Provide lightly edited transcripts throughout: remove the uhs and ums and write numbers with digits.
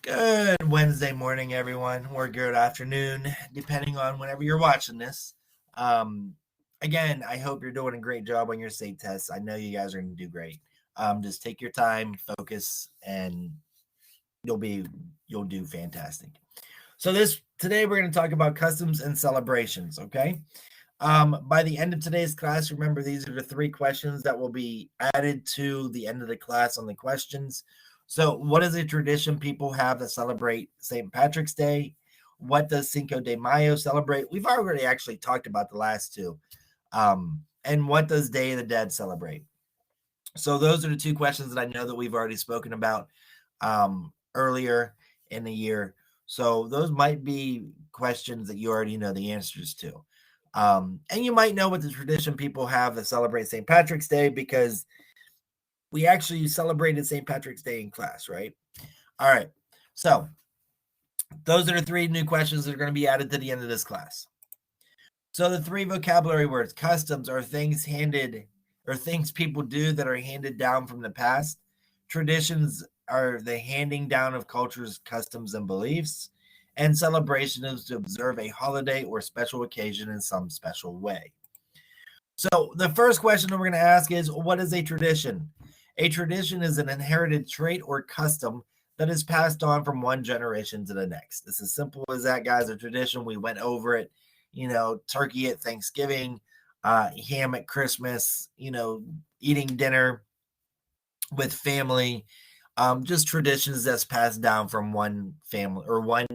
Good Wednesday morning, everyone, or good afternoon, depending on whenever you're watching this. Um, Again, I hope you're doing a great job on your state tests. I know you guys are going to do great. Just take your time, focus, and you'll be you'll do fantastic. So this today we're going to talk about customs and celebrations. Okay. By the end of today's class, remember these are the three questions that will be added to the end of the class on the questions. So, what is a tradition people have that celebrate St. Patrick's Day? What does Cinco de Mayo celebrate? We've already actually talked about the last two. And what does Day of the Dead celebrate? So, those are the two questions that I know that we've already spoken about earlier in the year. So, those might be questions that you already know the answers to. And you might know what the tradition people have that celebrate St. Patrick's Day because we actually celebrated St. Patrick's Day in class, right? All right. So those are the three new questions that are going to be added to the end of this class. So the three vocabulary words: customs are things handed or things people do that are handed down from the past. Traditions are the handing down of cultures, customs, and beliefs. And celebration is to observe a holiday or special occasion in some special way. So the first question that we're going to ask is, what is a tradition? A tradition is an inherited trait or custom that is passed on from one generation to the next. It's as simple as that, guys. A tradition, we went over it, turkey at Thanksgiving, ham at Christmas, eating dinner with family, just traditions that's passed down from one family or one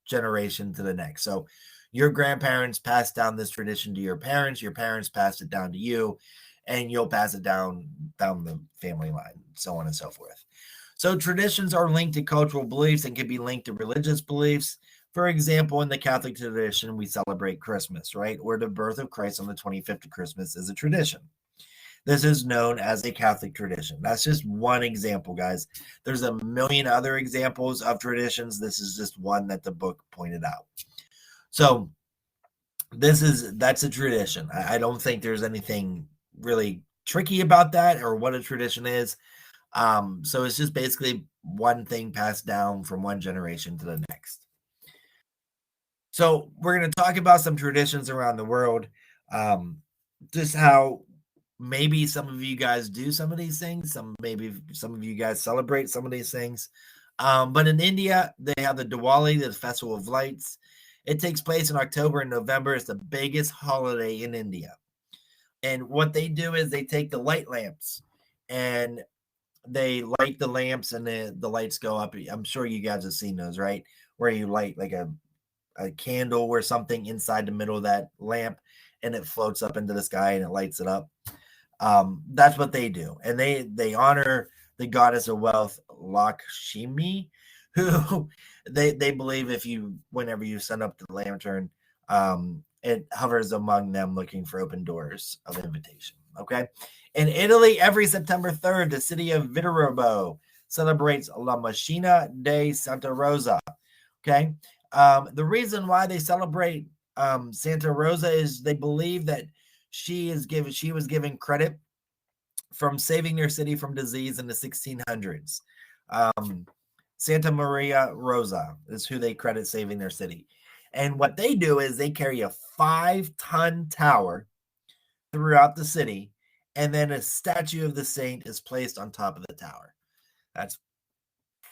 generation to the next. So your grandparents passed down this tradition to your parents passed it down to you, and you'll pass it down the family line, so on and so forth. So traditions are linked to cultural beliefs and can be linked to religious beliefs. For example, in the Catholic tradition, we celebrate Christmas, right? Or the birth of Christ on the 25th of Christmas is a tradition. This is known as a Catholic tradition. That's just one example, guys. There's a million other examples of traditions. This is just one that the book pointed out. So that's a tradition. I don't think there's anything really tricky about that or what a tradition is. So it's just basically one thing passed down from one generation to the next. So we're going to talk about some traditions around the world, just how maybe some of you guys do some of these things. Maybe some of you guys celebrate some of these things. But in India, they have the Diwali, the Festival of Lights. It takes place in October and November. It's the biggest holiday in India. And what they do is they take the light lamps and they light the lamps and the lights go up. I'm sure you guys have seen those, right? Where you light like a candle or something inside the middle of that lamp and it floats up into the sky and it lights it up. That's what they do. And they honor the goddess of wealth, Lakshmi, who they believe whenever you send up the lantern, it hovers among them looking for open doors of invitation. Okay. In Italy, every September 3rd, the city of Viterbo celebrates La Machina de Santa Rosa. Okay. The reason why they celebrate Santa Rosa is they believe that she was given credit from saving their city from disease in the 1600s. Santa Maria Rosa is who they credit saving their city. And what they do is they carry a 5-ton tower throughout the city, and then a statue of the saint is placed on top of the tower. That's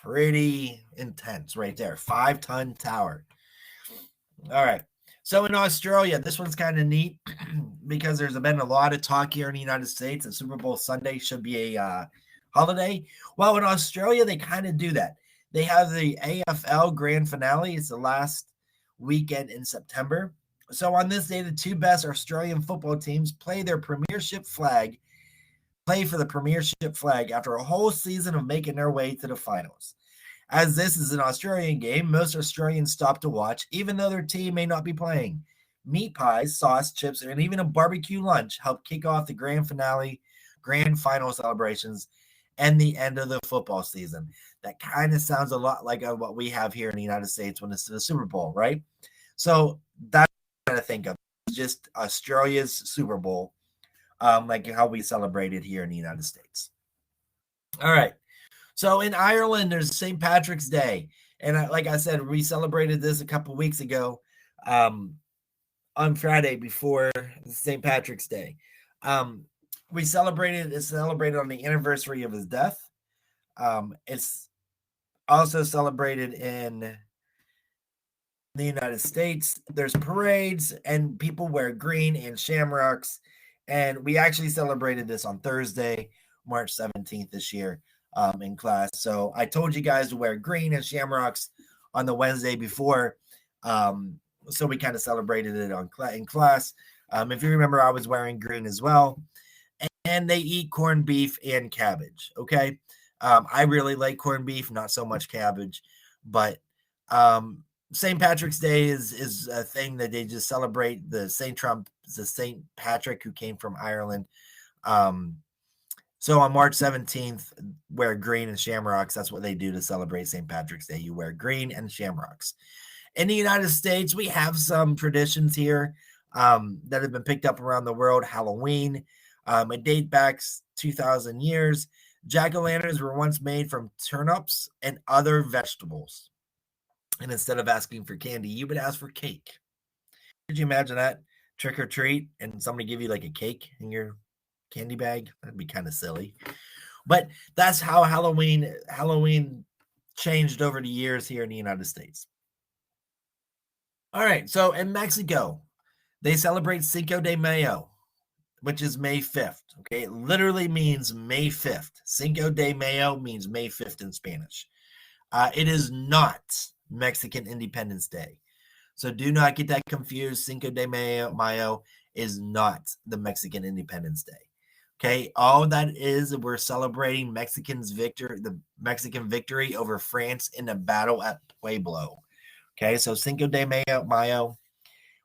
pretty intense right there. 5-ton tower. All right. So in Australia, this one's kind of neat because there's been a lot of talk here in the United States that Super Bowl Sunday should be a holiday. Well, in Australia, they kind of do that. They have the AFL grand finale. It's the last weekend in September. So on this day, the two best Australian football teams play for the premiership flag after a whole season of making their way to the finals. As this is an Australian game, most Australians stop to watch, even though their team may not be playing. Meat pies, sauce, chips, and even a barbecue lunch help kick off the grand final celebrations, and the end of the football season. That kind of sounds a lot like what we have here in the United States when it's the Super Bowl, right? So that's what I think of. Just Australia's Super Bowl, like how we celebrate it here in the United States. All right. So in Ireland, there's St. Patrick's Day. And like I said, we celebrated this a couple weeks ago on Friday before St. Patrick's Day. It's celebrated on the anniversary of his death. It's also celebrated in the United States. There's parades and people wear green and shamrocks. And we actually celebrated this on Thursday, March 17th this year in class. So I told you guys to wear green and shamrocks on the Wednesday before. So we kind of celebrated it in class. If you remember, I was wearing green as well. And they eat corned beef and cabbage. Okay. I really like corned beef, not so much cabbage, but St. Patrick's Day is a thing that they just celebrate the St. Patrick who came from Ireland. So on March 17th, wear green and shamrocks. That's what they do to celebrate St. Patrick's Day. You wear green and shamrocks. In the United States, we have some traditions here that have been picked up around the world. Halloween, it dates back 2,000 years. Jack-o'-lanterns were once made from turnips and other vegetables. And instead of asking for candy, you would ask for cake. Could you imagine that? Trick or treat, and somebody give you like a cake in your candy bag? That'd be kind of silly. But that's how Halloween changed over the years here in the United States. All right, so in Mexico, they celebrate Cinco de Mayo, which is May 5th. Okay, it literally means May 5th. Cinco de Mayo means May 5th in Spanish. It is not Mexican Independence Day. So do not get that confused. Cinco de Mayo is not the Mexican Independence Day. Okay, all that is, we're celebrating the Mexican victory over France in the battle at Pueblo. Okay, so Cinco de Mayo,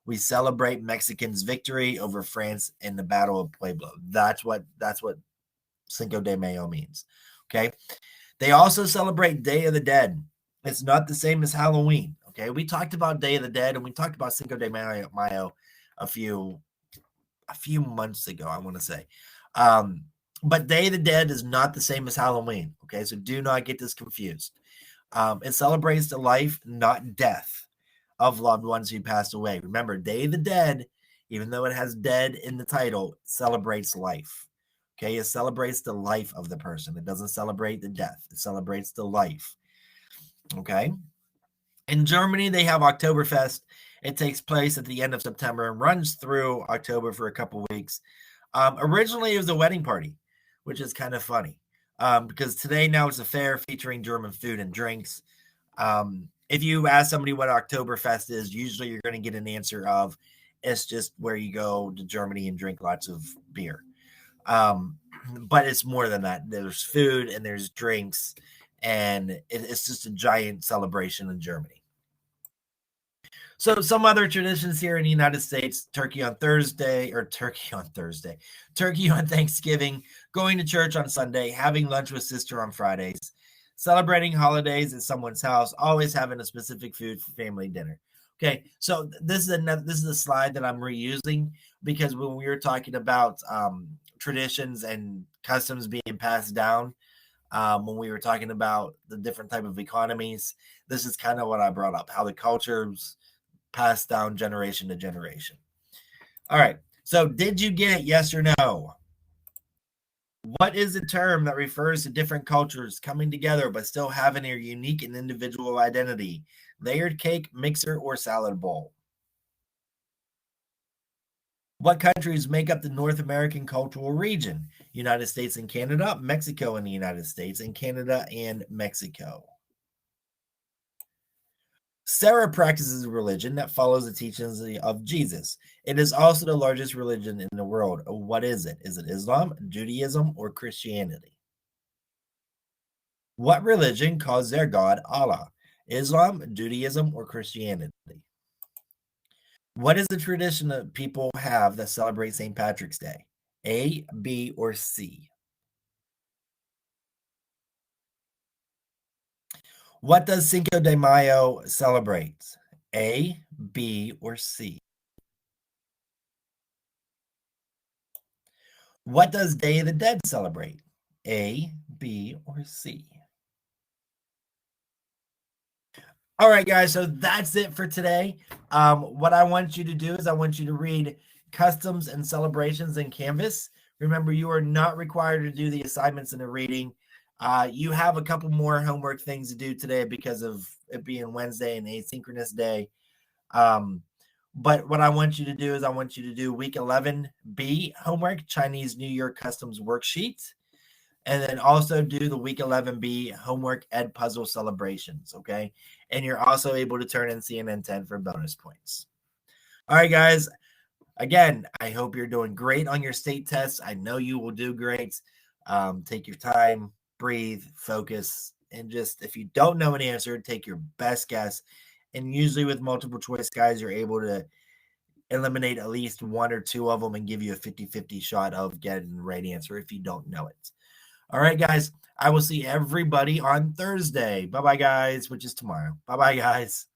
we celebrate Mexicans' victory over France in the Battle of Pueblo. That's what Cinco de Mayo means. Okay, they also celebrate Day of the Dead. It's not the same as Halloween. Okay, we talked about Day of the Dead and we talked about Cinco de Mayo a few months ago, I want to say. But Day of the Dead is not the same as Halloween. Okay, so do not get this confused. It celebrates the life, not death, of loved ones who passed away. Remember, Day of the Dead, even though it has dead in the title, celebrates life. Okay, it celebrates the life of the person. It doesn't celebrate the death. It celebrates the life. Okay. In Germany, they have Oktoberfest. It takes place at the end of September and runs through October for a couple weeks. Originally, it was a wedding party, which is kind of funny because today now it's a fair featuring German food and drinks. If you ask somebody what Oktoberfest is, usually you're going to get an answer of it's just where you go to Germany and drink lots of beer. But it's more than that. There's food and there's drinks, and it's just a giant celebration in Germany. So some other traditions here in the United States: turkey on Thanksgiving, going to church on Sunday, having lunch with sister on Fridays, celebrating holidays at someone's house, always having a specific food for family dinner. Okay, so this is a slide that I'm reusing because when we were talking about traditions and customs being passed down, when we were talking about the different type of economies, this is kind of what I brought up, how the cultures passed down generation to generation. All right, so did you get it? Yes or no? What is the term that refers to different cultures coming together but still having their unique and individual identity? Layered cake, mixer, or salad bowl? What countries make up the North American cultural region? United States and Canada, Mexico and the United States, and Canada and Mexico. Sarah practices a religion that follows the teachings of Jesus. It is also the largest religion in the world. What is it? Is it Islam, Judaism, or Christianity? What religion calls their God Allah? Islam, Judaism, or Christianity? What is the tradition that people have that celebrate St. Patrick's Day? A, B, or C? What does Cinco de Mayo celebrate? A, B, or C? What does Day of the Dead celebrate? A, B, or C? All right, guys. So that's it for today. What I want you to do is I want you to read Customs and Celebrations in Canvas. Remember, you are not required to do the assignments in the reading. You have a couple more homework things to do today because of it being Wednesday and asynchronous day. But what I want you to do is I want you to do week 11B homework, Chinese New Year Customs Worksheet. And then also do the week 11B homework ed puzzle celebrations. Okay. And you're also able to turn in CNN 10 for bonus points. All right, guys. Again, I hope you're doing great on your state tests. I know you will do great. Take your time, breathe, focus, and just if you don't know an answer, take your best guess. And usually with multiple choice, guys, you're able to eliminate at least one or two of them and give you a 50-50 shot of getting the right answer if you don't know it. All right, guys. I will see everybody on Thursday. Bye-bye, guys, which is tomorrow. Bye-bye, guys.